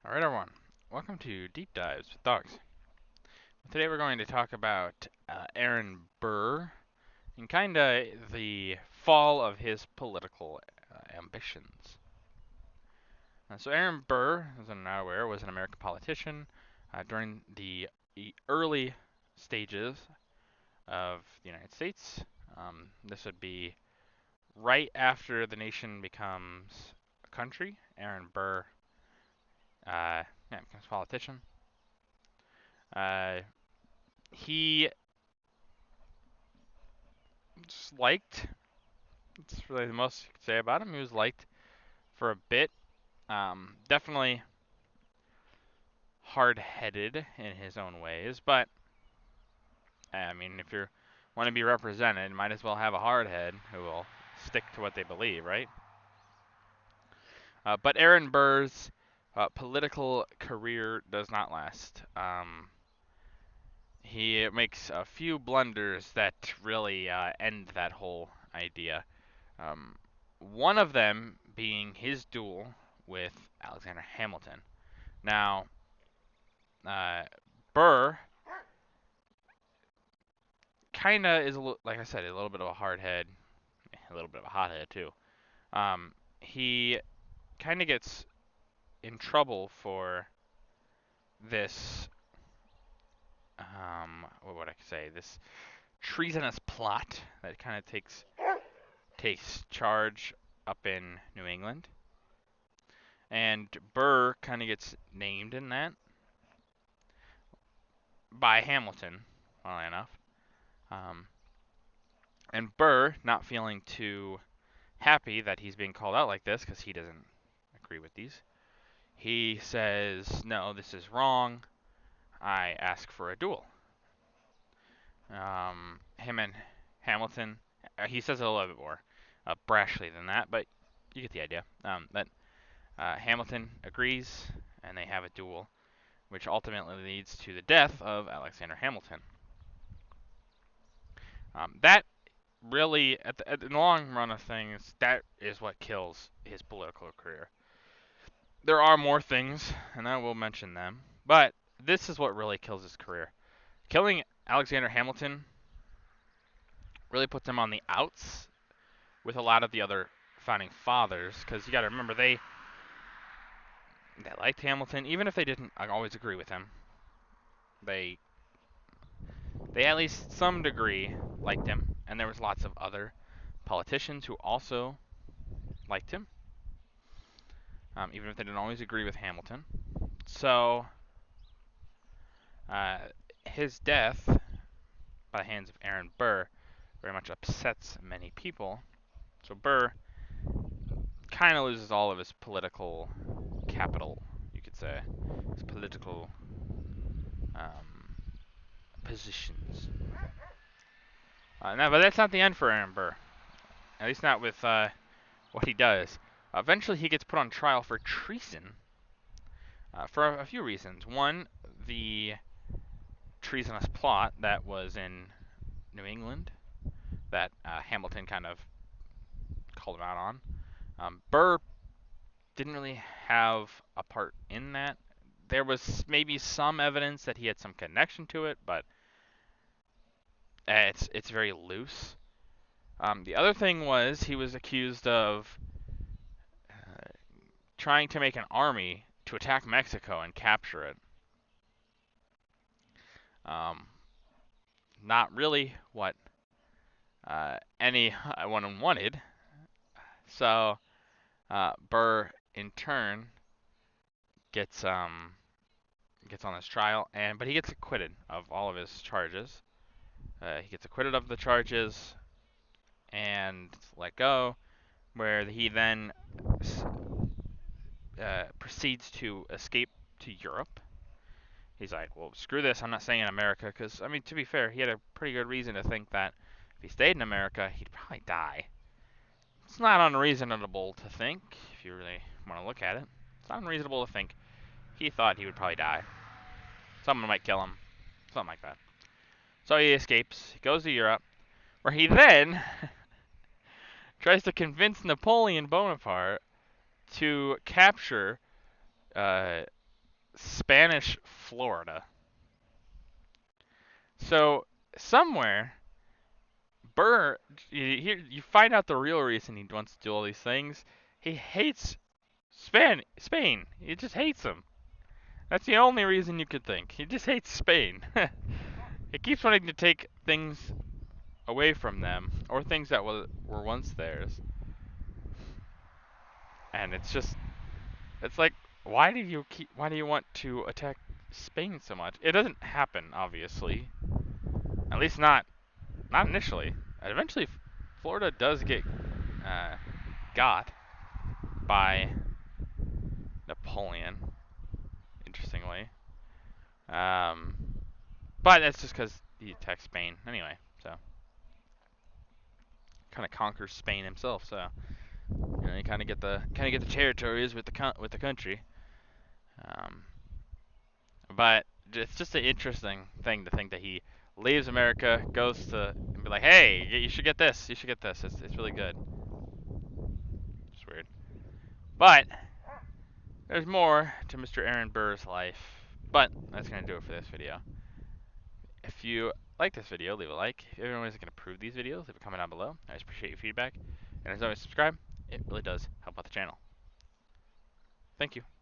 Alright everyone, welcome to Deep Dives with Dogs. Today we're going to talk about Aaron Burr and kinda the fall of his political ambitions. So Aaron Burr, as I'm not aware, was an American politician during the early stages of the United States. This would be right after the nation becomes a country. Aaron Burr becomes a politician. He just liked. That's really the most you could say about him. He was liked for a bit. Definitely hard-headed in his own ways, but I mean, if you want to be represented, might as well have a hard head who will stick to what they believe, right? But Aaron Burr's political career does not last. He makes a few blunders that really end that whole idea. Um, One of them being his duel with Alexander Hamilton. Now, uh, Burr kind of is, like I said, a little bit of a hard head, a little bit of a hothead too. He kind of gets in trouble for this, what would I say, this treasonous plot that kind of takes charge up in New England. And Burr kind of gets named in that by Hamilton, funnily enough. Um, and Burr, not feeling too happy that he's being called out like this, because he doesn't agree with these, he says, no, this is wrong. I ask for a duel. Him and Hamilton, he says it a little bit more brashly than that, but you get the idea. That Hamilton agrees, and they have a duel, which ultimately leads to the death of Alexander Hamilton. That really, at the long run of things, that is what kills his political career. There are more things, and I will mention them, but this is what really kills his career. Killing Alexander Hamilton really puts him on the outs with a lot of the other founding fathers, because you got to remember they liked Hamilton, even if they didn't always agree with him. They at least some degree liked him, and there was lots of other politicians who also liked him, even if they didn't always agree with Hamilton. So uh, his death by the hands of Aaron Burr very much upsets many people. So Burr kind of loses all of his political capital, you could say, his political positions. But that's not the end for Aaron Burr. At least not with what he does. Eventually, he gets put on trial for treason for a few reasons. One, the treasonous plot that was in New England that Hamilton kind of called him out on. Burr didn't really have a part in that. There was maybe some evidence that he had some connection to it, but it's very loose. The other thing was he was accused of trying to make an army to attack Mexico and capture it. Not really what anyone wanted. So Burr, in turn, gets on this trial, but he gets acquitted of all of his charges. He gets acquitted of the charges and let go, where he then proceeds to escape to Europe. He's like, well, screw this, I'm not staying in America, because, I mean, to be fair, he had a pretty good reason to think that if he stayed in America, he'd probably die. It's not unreasonable to think, if you really want to look at it. It's not unreasonable to think he thought he would probably die. Someone might kill him, something like that. So he escapes, he goes to Europe, where he then tries to convince Napoleon Bonaparte to capture Spanish Florida. So somewhere, Burr, you find out the real reason he wants to do all these things. He hates Spain. He just hates them. That's the only reason you could think. He just hates Spain. He keeps wanting to take things away from them, or things that were once theirs. And it's like, why do you want to attack Spain so much? It doesn't happen, obviously. At least not initially. Eventually, Florida does get got by Napoleon, interestingly. Um, but that's just because he attacked Spain anyway. So kind of conquers Spain himself. So you kind of get the territories with the country. Um, but it's just an interesting thing to think that he leaves America, goes to and be like, hey, you should get this. You should get this. It's really good. It's weird. But there's more to Mr. Aaron Burr's life. But that's gonna do it for this video. If you like this video, leave a like. If anyone is going to approve these videos, leave a comment down below. I just appreciate your feedback. And as always, subscribe. It really does help out the channel. Thank you.